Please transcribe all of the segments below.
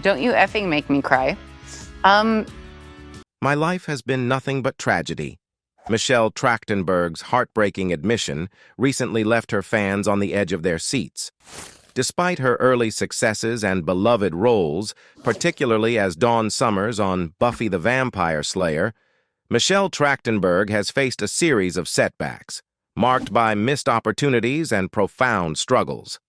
Don't you effing make me cry. Um, My life has been nothing but tragedy. Michelle Trachtenberg's heartbreaking admission recently left her fans on the edge of their seats. Despite her early successes and beloved roles, particularly as Dawn Summers on Buffy the Vampire Slayer, Michelle Trachtenberg has faced a series of setbacks, marked by missed opportunities and profound struggles.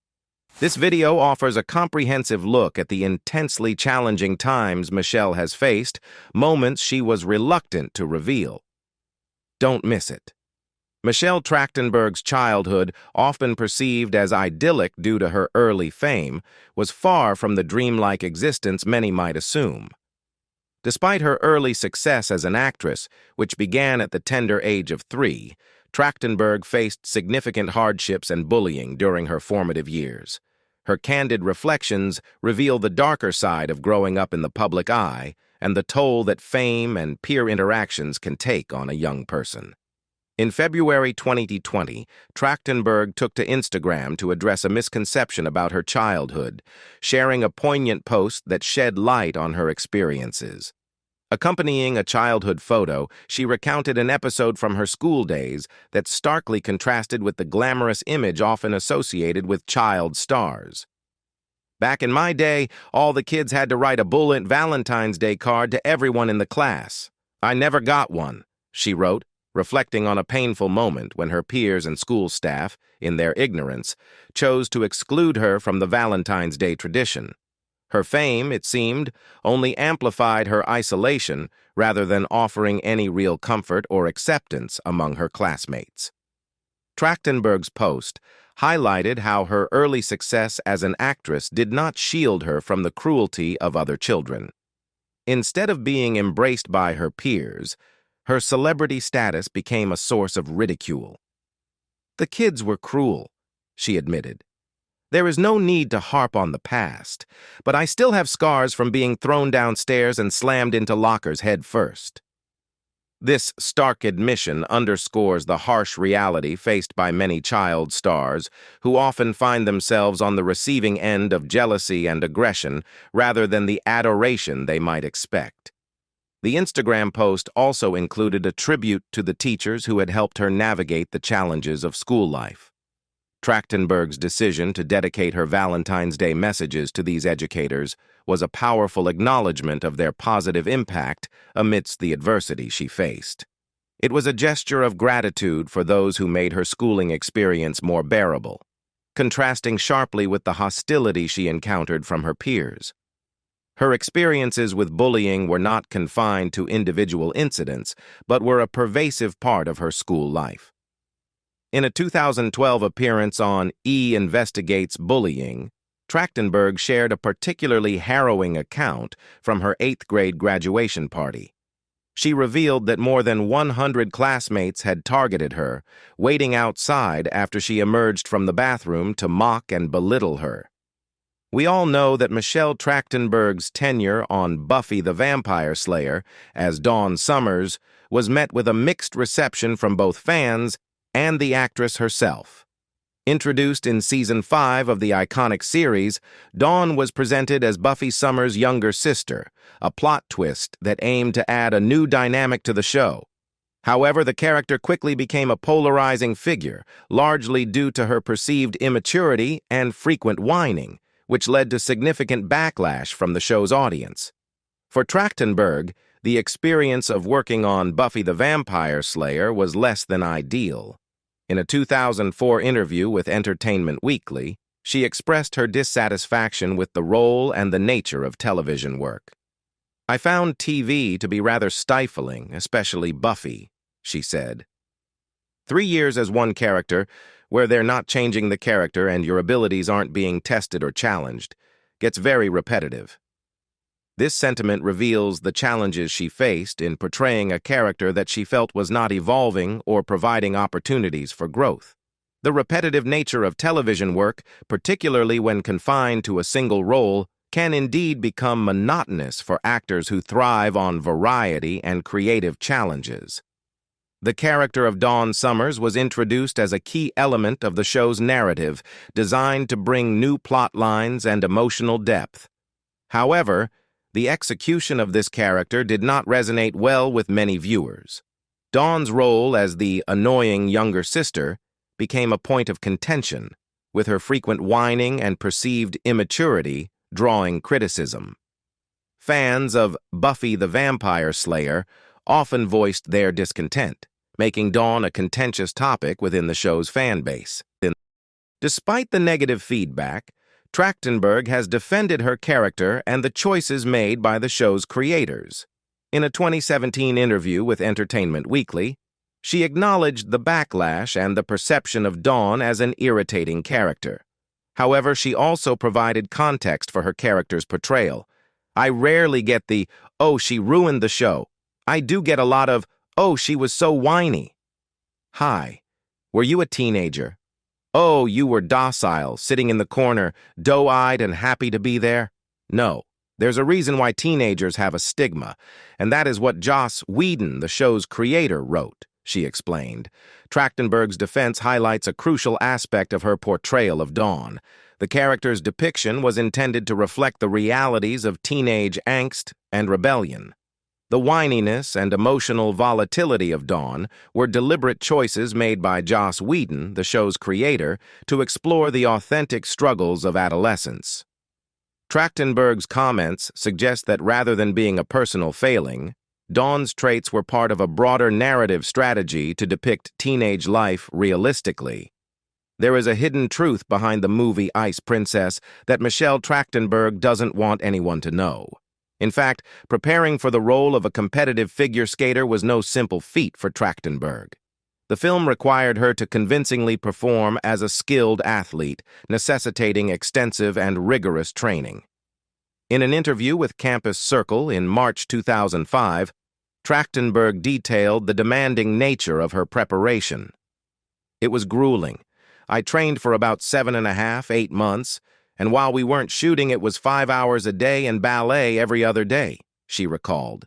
This video offers a comprehensive look at the intensely challenging times Michelle has faced, moments she was reluctant to reveal. Don't miss it. Michelle Trachtenberg's childhood, often perceived as idyllic due to her early fame, was far from the dreamlike existence many might assume. Despite her early success as an actress, which began at the tender age of 3, Trachtenberg faced significant hardships and bullying during her formative years. Her candid reflections reveal the darker side of growing up in the public eye and the toll that fame and peer interactions can take on a young person. In February 2020, Trachtenberg took to Instagram to address a misconception about her childhood, sharing a poignant post that shed light on her experiences. Accompanying a childhood photo, she recounted an episode from her school days that starkly contrasted with the glamorous image often associated with child stars. "Back in my day, all the kids had to write a bullet Valentine's Day card to everyone in the class. I never got one," she wrote, reflecting on a painful moment when her peers and school staff, in their ignorance, chose to exclude her from the Valentine's Day tradition. Her fame, it seemed, only amplified her isolation rather than offering any real comfort or acceptance among her classmates. Trachtenberg's post highlighted how her early success as an actress did not shield her from the cruelty of other children. Instead of being embraced by her peers, her celebrity status became a source of ridicule. "The kids were cruel," she admitted. "There is no need to harp on the past, but I still have scars from being thrown downstairs and slammed into lockers head first." This stark admission underscores the harsh reality faced by many child stars who often find themselves on the receiving end of jealousy and aggression rather than the adoration they might expect. The Instagram post also included a tribute to the teachers who had helped her navigate the challenges of school life. Trachtenberg's decision to dedicate her Valentine's Day messages to these educators was a powerful acknowledgement of their positive impact amidst the adversity she faced. It was a gesture of gratitude for those who made her schooling experience more bearable, contrasting sharply with the hostility she encountered from her peers. Her experiences with bullying were not confined to individual incidents, but were a pervasive part of her school life. In a 2012 appearance on E! Investigates Bullying, Trachtenberg shared a particularly harrowing account from her 8th grade graduation party. She revealed that more than 100 classmates had targeted her, waiting outside after she emerged from the bathroom to mock and belittle her. We all know that Michelle Trachtenberg's tenure on Buffy the Vampire Slayer as Dawn Summers was met with a mixed reception from both fans and the actress herself. Introduced in Season 5 of the iconic series, Dawn was presented as Buffy Summers' younger sister, a plot twist that aimed to add a new dynamic to the show. However, the character quickly became a polarizing figure, largely due to her perceived immaturity and frequent whining, which led to significant backlash from the show's audience. For Trachtenberg, the experience of working on Buffy the Vampire Slayer was less than ideal. In a 2004 interview with Entertainment Weekly, she expressed her dissatisfaction with the role and the nature of television work. "I found TV to be rather stifling, especially Buffy," she said. 3 years as one character, where they're not changing the character and your abilities aren't being tested or challenged, gets very repetitive. This sentiment reveals the challenges she faced in portraying a character that she felt was not evolving or providing opportunities for growth. The repetitive nature of television work, particularly when confined to a single role, can indeed become monotonous for actors who thrive on variety and creative challenges. The character of Dawn Summers was introduced as a key element of the show's narrative, designed to bring new plot lines and emotional depth. However, the execution of this character did not resonate well with many viewers. Dawn's role as the annoying younger sister became a point of contention, with her frequent whining and perceived immaturity drawing criticism. Fans of Buffy the Vampire Slayer often voiced their discontent, making Dawn a contentious topic within the show's fan base. Despite the negative feedback, Trachtenberg has defended her character and the choices made by the show's creators. In a 2017 interview with Entertainment Weekly, she acknowledged the backlash and the perception of Dawn as an irritating character. However, she also provided context for her character's portrayal. "I rarely get the, 'oh, she ruined the show.' I do get a lot of, 'oh, she was so whiny.' Hi, were you a teenager? Oh, you were docile, sitting in the corner, doe-eyed and happy to be there? No, there's a reason why teenagers have a stigma, and that is what Joss Whedon, the show's creator, wrote," she explained. Trachtenberg's defense highlights a crucial aspect of her portrayal of Dawn. The character's depiction was intended to reflect the realities of teenage angst and rebellion. The whininess and emotional volatility of Dawn were deliberate choices made by Joss Whedon, the show's creator, to explore the authentic struggles of adolescence. Trachtenberg's comments suggest that rather than being a personal failing, Dawn's traits were part of a broader narrative strategy to depict teenage life realistically. There is a hidden truth behind the movie Ice Princess that Michelle Trachtenberg doesn't want anyone to know. In fact, preparing for the role of a competitive figure skater was no simple feat for Trachtenberg. The film required her to convincingly perform as a skilled athlete, necessitating extensive and rigorous training. In an interview with Campus Circle in March 2005, Trachtenberg detailed the demanding nature of her preparation. "It was grueling. I trained for about 7.5, 8 months, and while we weren't shooting, it was 5 hours a day and ballet every other day," she recalled.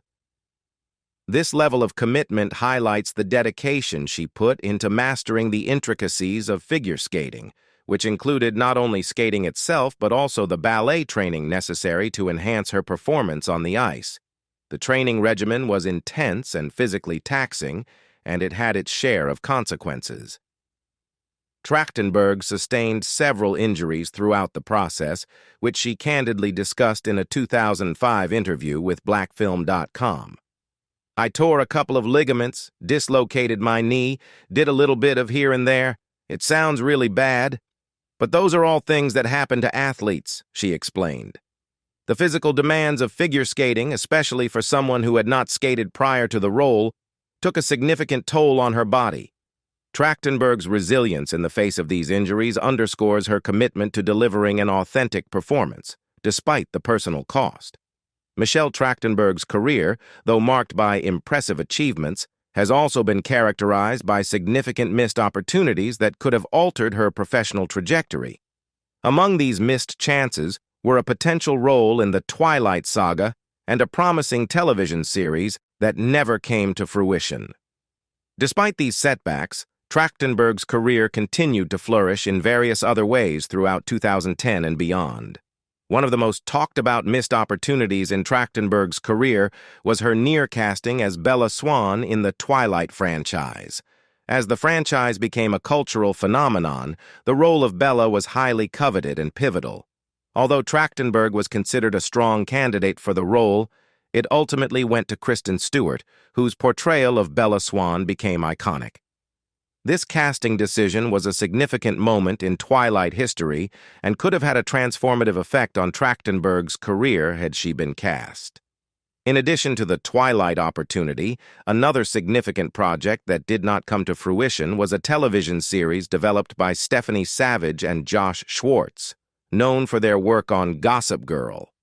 This level of commitment highlights the dedication she put into mastering the intricacies of figure skating, which included not only skating itself but also the ballet training necessary to enhance her performance on the ice. The training regimen was intense and physically taxing, and it had its share of consequences. Trachtenberg sustained several injuries throughout the process, which she candidly discussed in a 2005 interview with Blackfilm.com. "I tore a couple of ligaments, dislocated my knee, did a little bit of here and there. It sounds really bad, but those are all things that happen to athletes," she explained. The physical demands of figure skating, especially for someone who had not skated prior to the role, took a significant toll on her body. Trachtenberg's resilience in the face of these injuries underscores her commitment to delivering an authentic performance, despite the personal cost. Michelle Trachtenberg's career, though marked by impressive achievements, has also been characterized by significant missed opportunities that could have altered her professional trajectory. Among these missed chances were a potential role in the Twilight Saga and a promising television series that never came to fruition. Despite these setbacks, Trachtenberg's career continued to flourish in various other ways throughout 2010 and beyond. One of the most talked-about missed opportunities in Trachtenberg's career was her near-casting as Bella Swan in the Twilight franchise. As the franchise became a cultural phenomenon, the role of Bella was highly coveted and pivotal. Although Trachtenberg was considered a strong candidate for the role, it ultimately went to Kristen Stewart, whose portrayal of Bella Swan became iconic. This casting decision was a significant moment in Twilight history and could have had a transformative effect on Trachtenberg's career had she been cast. In addition to the Twilight opportunity, another significant project that did not come to fruition was a television series developed by Stephanie Savage and Josh Schwartz, known for their work on Gossip Girl.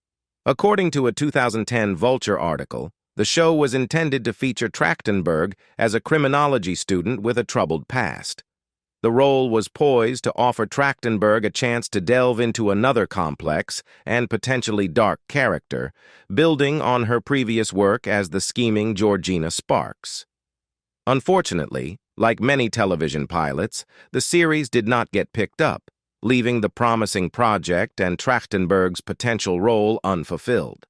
According to a 2010 Vulture article, the show was intended to feature Trachtenberg as a criminology student with a troubled past. The role was poised to offer Trachtenberg a chance to delve into another complex and potentially dark character, building on her previous work as the scheming Georgina Sparks. Unfortunately, like many television pilots, the series did not get picked up, leaving the promising project and Trachtenberg's potential role unfulfilled.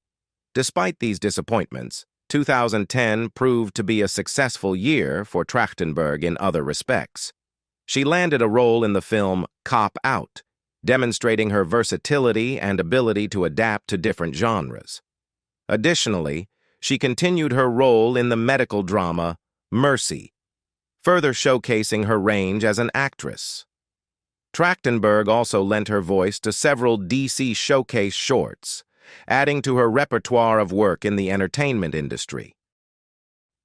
Despite these disappointments, 2010 proved to be a successful year for Trachtenberg in other respects. She landed a role in the film Cop Out, demonstrating her versatility and ability to adapt to different genres. Additionally, she continued her role in the medical drama Mercy, further showcasing her range as an actress. Trachtenberg also lent her voice to several DC Showcase shorts, adding to her repertoire of work in the entertainment industry.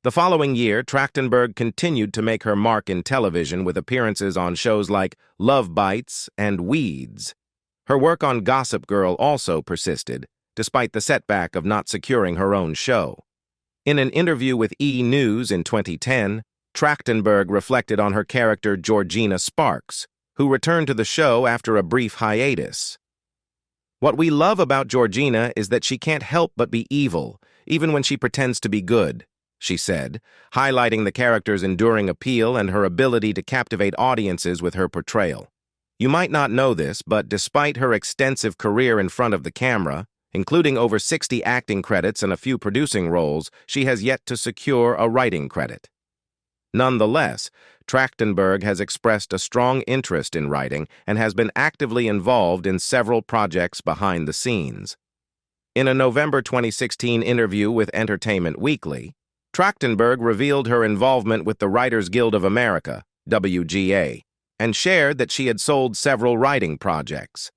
The following year, Trachtenberg continued to make her mark in television with appearances on shows like Love Bites and Weeds. Her work on Gossip Girl also persisted, despite the setback of not securing her own show. In an interview with E! News in 2010, Trachtenberg reflected on her character Georgina Sparks, who returned to the show after a brief hiatus. "What we love about Georgina is that she can't help but be evil, even when she pretends to be good," she said, highlighting the character's enduring appeal and her ability to captivate audiences with her portrayal. You might not know this, but despite her extensive career in front of the camera, including over 60 acting credits and a few producing roles, she has yet to secure a writing credit. Nonetheless, Trachtenberg has expressed a strong interest in writing and has been actively involved in several projects behind the scenes. In a November 2016 interview with Entertainment Weekly, Trachtenberg revealed her involvement with the Writers Guild of America, WGA, and shared that she had sold several writing projects.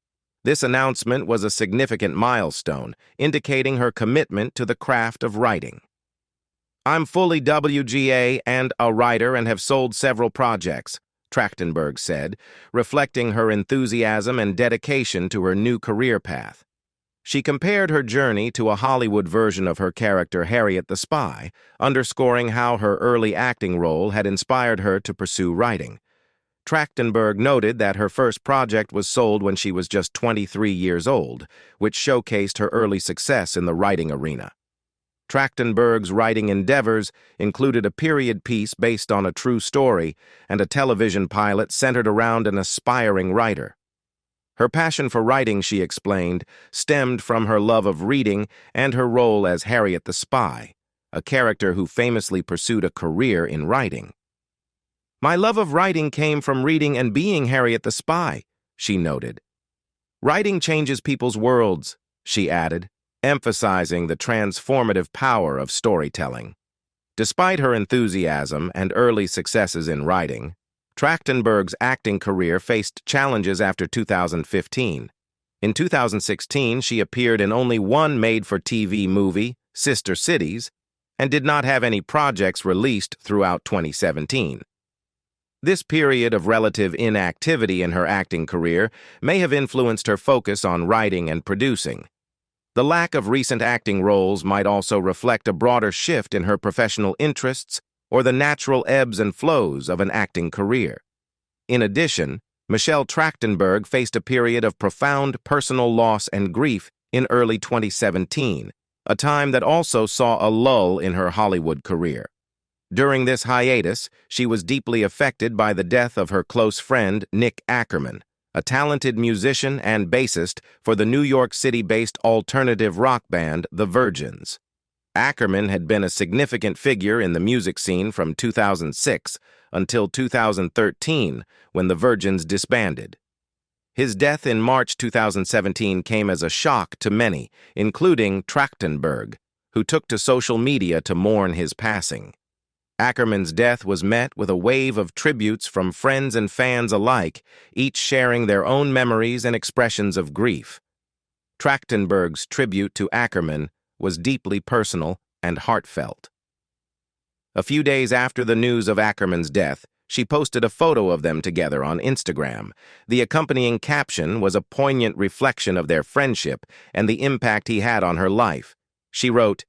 This announcement was a significant milestone, indicating her commitment to the craft of writing. "I'm fully WGA and a writer and have sold several projects," Trachtenberg said, reflecting her enthusiasm and dedication to her new career path. She compared her journey to a Hollywood version of her character Harriet the Spy, underscoring how her early acting role had inspired her to pursue writing. Trachtenberg noted that her first project was sold when she was just 23 years old, which showcased her early success in the writing arena. Trachtenberg's writing endeavors included a period piece based on a true story and a television pilot centered around an aspiring writer. Her passion for writing, she explained, stemmed from her love of reading and her role as Harriet the Spy, a character who famously pursued a career in writing. "My love of writing came from reading and being Harriet the Spy," she noted. "Writing changes people's worlds," she added, emphasizing the transformative power of storytelling. Despite her enthusiasm and early successes in writing, Trachtenberg's acting career faced challenges after 2015. In 2016, she appeared in only one made-for-TV movie, Sister Cities, and did not have any projects released throughout 2017. This period of relative inactivity in her acting career may have influenced her focus on writing and producing. The lack of recent acting roles might also reflect a broader shift in her professional interests or the natural ebbs and flows of an acting career. In addition, Michelle Trachtenberg faced a period of profound personal loss and grief in early 2017, a time that also saw a lull in her Hollywood career. During this hiatus, she was deeply affected by the death of her close friend Nick Ackerman, a talented musician and bassist for the New York City-based alternative rock band The Virgins. Ackerman had been a significant figure in the music scene from 2006 until 2013, when the Virgins disbanded. His death in March 2017 came as a shock to many, including Trachtenberg, who took to social media to mourn his passing. Ackerman's death was met with a wave of tributes from friends and fans alike, each sharing their own memories and expressions of grief. Trachtenberg's tribute to Ackerman was deeply personal and heartfelt. A few days after the news of Ackerman's death, she posted a photo of them together on Instagram. The accompanying caption was a poignant reflection of their friendship and the impact he had on her life. She wrote,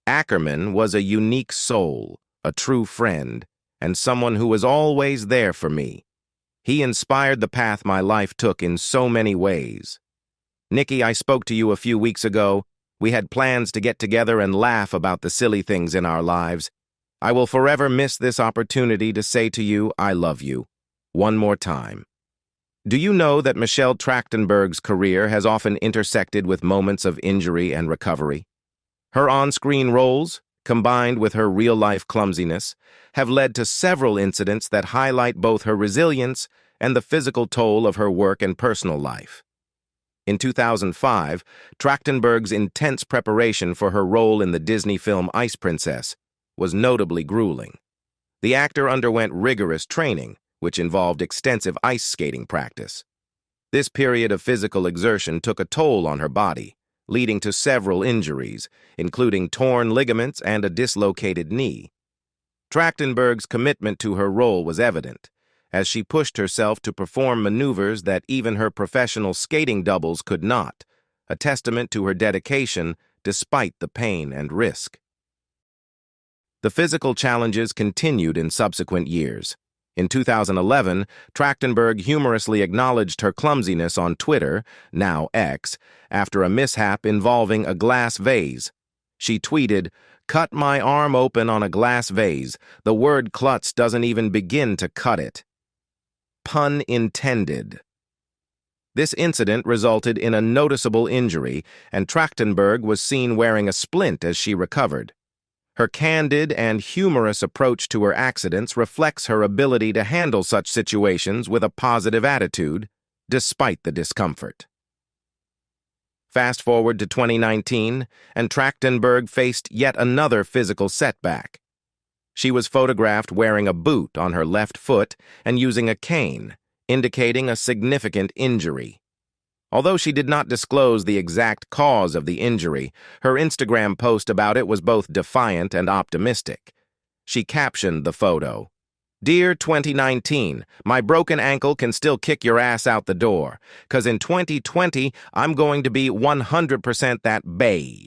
"Ackerman was a unique soul, a true friend, and someone who was always there for me. He inspired the path my life took in so many ways. Nikki, I spoke to you a few weeks ago. We had plans to get together and laugh about the silly things in our lives. I will forever miss this opportunity to say to you, I love you. One more time." Do you know that Michelle Trachtenberg's career has often intersected with moments of injury and recovery? Her on-screen roles, combined with her real-life clumsiness, have led to several incidents that highlight both her resilience and the physical toll of her work and personal life. In 2005, Trachtenberg's intense preparation for her role in the Disney film Ice Princess was notably grueling. The actor underwent rigorous training, which involved extensive ice skating practice. This period of physical exertion took a toll on her body, leading to several injuries, including torn ligaments and a dislocated knee. Trachtenberg's commitment to her role was evident, as she pushed herself to perform maneuvers that even her professional skating doubles could not, a testament to her dedication despite the pain and risk. The physical challenges continued in subsequent years. In 2011, Trachtenberg humorously acknowledged her clumsiness on Twitter, now X, after a mishap involving a glass vase. She tweeted, "Cut my arm open on a glass vase. The word klutz doesn't even begin to cut it." Pun intended. This incident resulted in a noticeable injury, and Trachtenberg was seen wearing a splint as she recovered. Her candid and humorous approach to her accidents reflects her ability to handle such situations with a positive attitude, despite the discomfort. Fast forward to 2019, and Trachtenberg faced yet another physical setback. She was photographed wearing a boot on her left foot and using a cane, indicating a significant injury. Although she did not disclose the exact cause of the injury, her Instagram post about it was both defiant and optimistic. She captioned the photo, "Dear 2019, my broken ankle can still kick your ass out the door, 'cause in 2020, I'm going to be 100% that bae."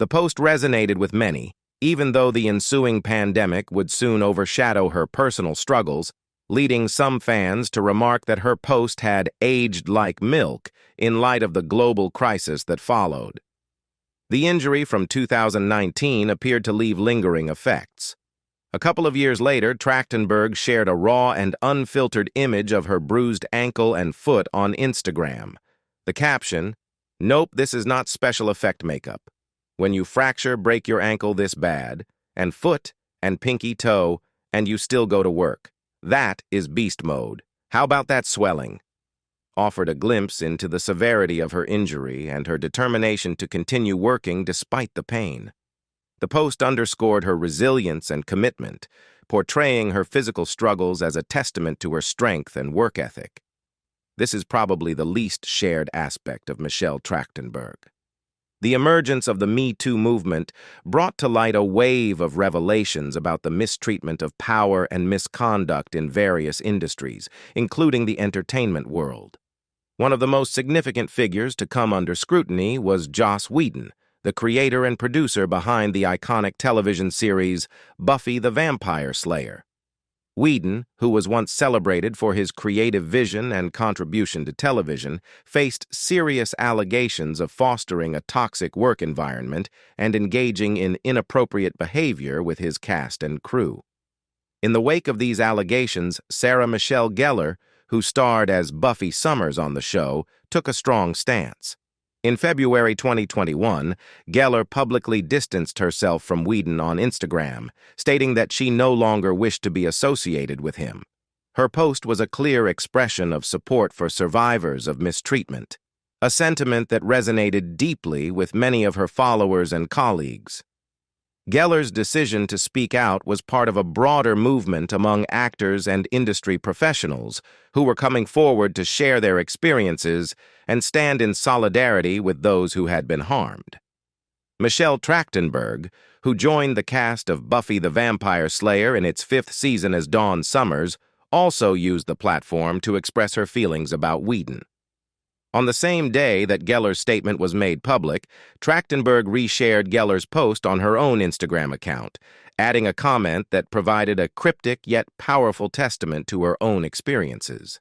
The post resonated with many, even though the ensuing pandemic would soon overshadow her personal struggles, leading some fans to remark that her post had aged like milk in light of the global crisis that followed. The injury from 2019 appeared to leave lingering effects. A couple of years later, Trachtenberg shared a raw and unfiltered image of her bruised ankle and foot on Instagram. The caption, "Nope, this is not special effect makeup. When you break your ankle this bad, and foot, and pinky toe, and you still go to work. That is beast mode. How about that swelling?" offered a glimpse into the severity of her injury and her determination to continue working despite the pain. The post underscored her resilience and commitment, portraying her physical struggles as a testament to her strength and work ethic. This is probably the least shared aspect of Michelle Trachtenberg. The emergence of the Me Too movement brought to light a wave of revelations about the mistreatment of power and misconduct in various industries, including the entertainment world. One of the most significant figures to come under scrutiny was Joss Whedon, the creator and producer behind the iconic television series Buffy the Vampire Slayer. Whedon, who was once celebrated for his creative vision and contribution to television, faced serious allegations of fostering a toxic work environment and engaging in inappropriate behavior with his cast and crew. In the wake of these allegations, Sarah Michelle Gellar, who starred as Buffy Summers on the show, took a strong stance. In February 2021, Gellar publicly distanced herself from Whedon on Instagram, stating that she no longer wished to be associated with him. Her post was a clear expression of support for survivors of mistreatment, a sentiment that resonated deeply with many of her followers and colleagues. Gellar's decision to speak out was part of a broader movement among actors and industry professionals who were coming forward to share their experiences and stand in solidarity with those who had been harmed. Michelle Trachtenberg, who joined the cast of Buffy the Vampire Slayer in its 5th season as Dawn Summers, also used the platform to express her feelings about Whedon. On the same day that Gellar's statement was made public, Trachtenberg reshared Gellar's post on her own Instagram account, adding a comment that provided a cryptic yet powerful testament to her own experiences.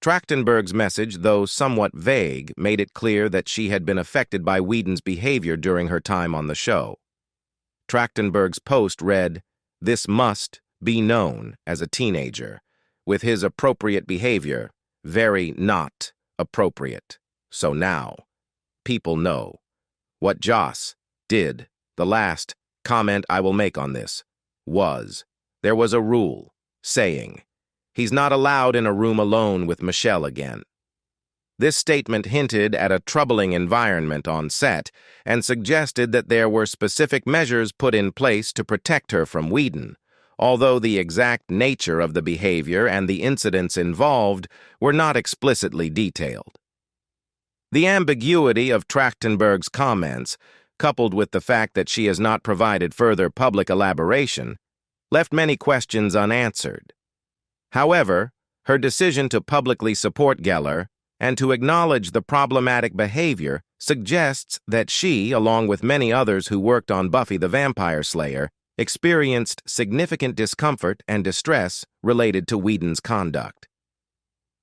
Trachtenberg's message, though somewhat vague, made it clear that she had been affected by Whedon's behavior during her time on the show. Trachtenberg's post read, "This must be known as a teenager. with his appropriate behavior very not appropriate. So now, people know. What Joss did, the last comment I will make on this, was there was a rule saying he's not allowed in a room alone with Michelle again. This statement hinted at a troubling environment on set and suggested that there were specific measures put in place to protect her from Whedon, although the exact nature of the behavior and the incidents involved were not explicitly detailed. The ambiguity of Trachtenberg's comments, coupled with the fact that she has not provided further public elaboration, left many questions unanswered. However, her decision to publicly support Geller and to acknowledge the problematic behavior suggests that she, along with many others who worked on Buffy the Vampire Slayer, experienced significant discomfort and distress related to Whedon's conduct.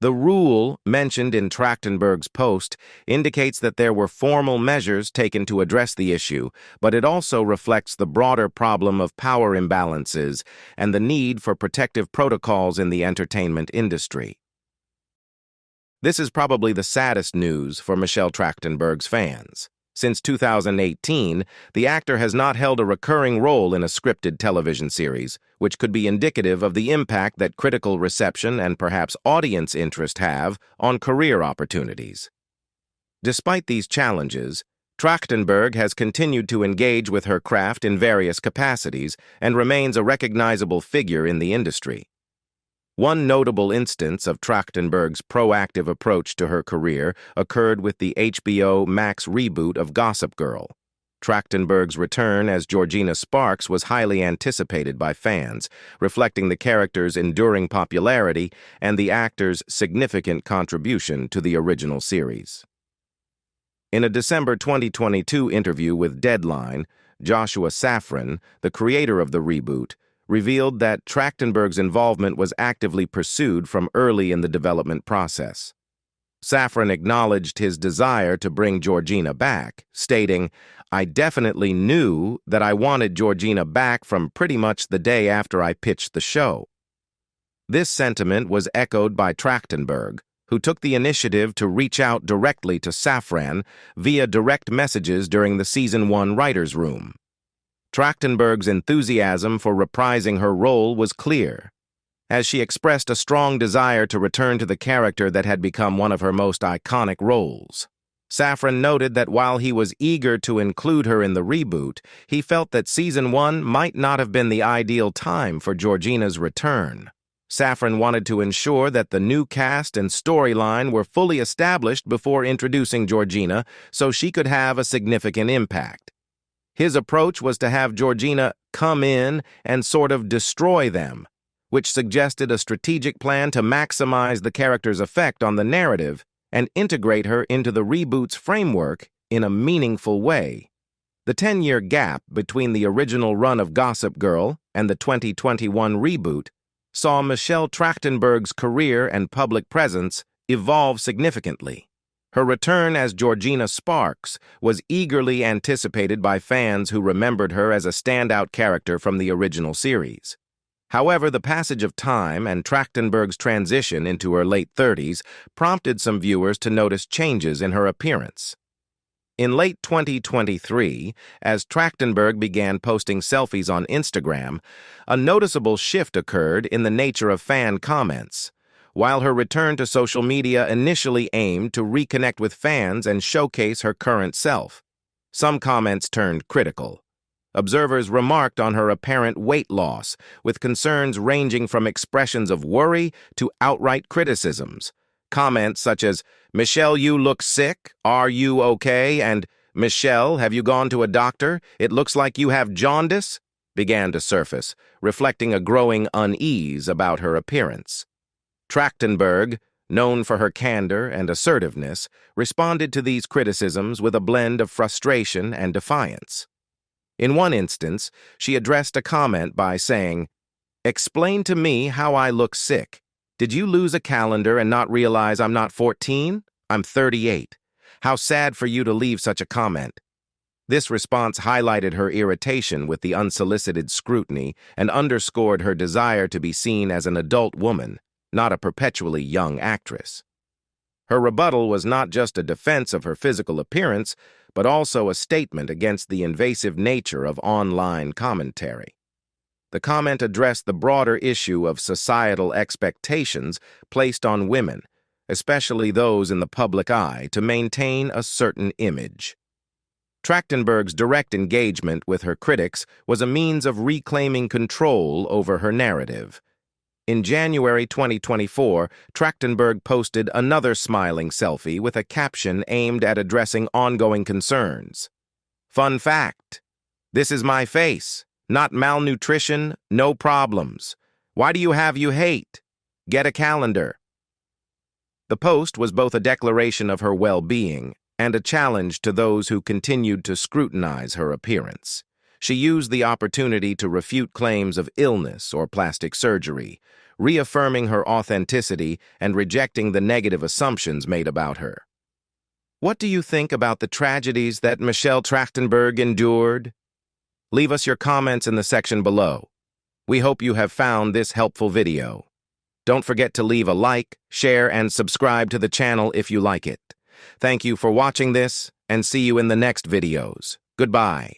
The rule mentioned in Trachtenberg's post indicates that there were formal measures taken to address the issue, but it also reflects the broader problem of power imbalances and the need for protective protocols in the entertainment industry. This is probably the saddest news for Michelle Trachtenberg's fans. Since 2018, the actor has not held a recurring role in a scripted television series, which could be indicative of the impact that critical reception and perhaps audience interest have on career opportunities. Despite these challenges, Trachtenberg has continued to engage with her craft in various capacities and remains a recognizable figure in the industry. One notable instance of Trachtenberg's proactive approach to her career occurred with the HBO Max reboot of Gossip Girl. Trachtenberg's return as Georgina Sparks was highly anticipated by fans, reflecting the character's enduring popularity and the actor's significant contribution to the original series. In a December 2022 interview with Deadline, Joshua Safran, the creator of the reboot, revealed that Trachtenberg's involvement was actively pursued from early in the development process. Safran acknowledged his desire to bring Georgina back, stating, "I definitely knew that I wanted Georgina back from pretty much the day after I pitched the show." This sentiment was echoed by Trachtenberg, who took the initiative to reach out directly to Safran via direct messages during the Season 1 writer's room. Trachtenberg's enthusiasm for reprising her role was clear, as she expressed a strong desire to return to the character that had become one of her most iconic roles. Safran noted that while he was eager to include her in the reboot, he felt that Season 1 might not have been the ideal time for Georgina's return. Safran wanted to ensure that the new cast and storyline were fully established before introducing Georgina so she could have a significant impact. His approach was to have Georgina come in and sort of destroy them, which suggested a strategic plan to maximize the character's effect on the narrative and integrate her into the reboot's framework in a meaningful way. The 10-year gap between the original run of Gossip Girl and the 2021 reboot saw Michelle Trachtenberg's career and public presence evolve significantly. Her return as Georgina Sparks was eagerly anticipated by fans who remembered her as a standout character from the original series. However, the passage of time and Trachtenberg's transition into her late 30s prompted some viewers to notice changes in her appearance. In late 2023, as Trachtenberg began posting selfies on Instagram, a noticeable shift occurred in the nature of fan comments. While her return to social media initially aimed to reconnect with fans and showcase her current self, some comments turned critical. Observers remarked on her apparent weight loss, with concerns ranging from expressions of worry to outright criticisms. Comments such as, "Michelle, you look sick. Are you okay?" and "Michelle, have you gone to a doctor? It looks like you have jaundice," began to surface, reflecting a growing unease about her appearance. Trachtenberg, known for her candor and assertiveness, responded to these criticisms with a blend of frustration and defiance. In one instance, she addressed a comment by saying, "Explain to me how I look sick. Did you lose a calendar and not realize I'm not 14? I'm 38. How sad for you to leave such a comment." This response highlighted her irritation with the unsolicited scrutiny and underscored her desire to be seen as an adult woman, not a perpetually young actress. Her rebuttal was not just a defense of her physical appearance, but also a statement against the invasive nature of online commentary. The comment addressed the broader issue of societal expectations placed on women, especially those in the public eye, to maintain a certain image. Trachtenberg's direct engagement with her critics was a means of reclaiming control over her narrative. In January 2024, Trachtenberg posted another smiling selfie with a caption aimed at addressing ongoing concerns. Fun fact: this is my face. Not malnutrition, no problems. Why do you have you hate? Get a calendar. The post was both a declaration of her well-being and a challenge to those who continued to scrutinize her appearance. She used the opportunity to refute claims of illness or plastic surgery, reaffirming her authenticity and rejecting the negative assumptions made about her. What do you think about the tragedies that Michelle Trachtenberg endured? Leave us your comments in the section below. We hope you have found this helpful video. Don't forget to leave a like, share, and subscribe to the channel if you like it. Thank you for watching this, and see you in the next videos. Goodbye.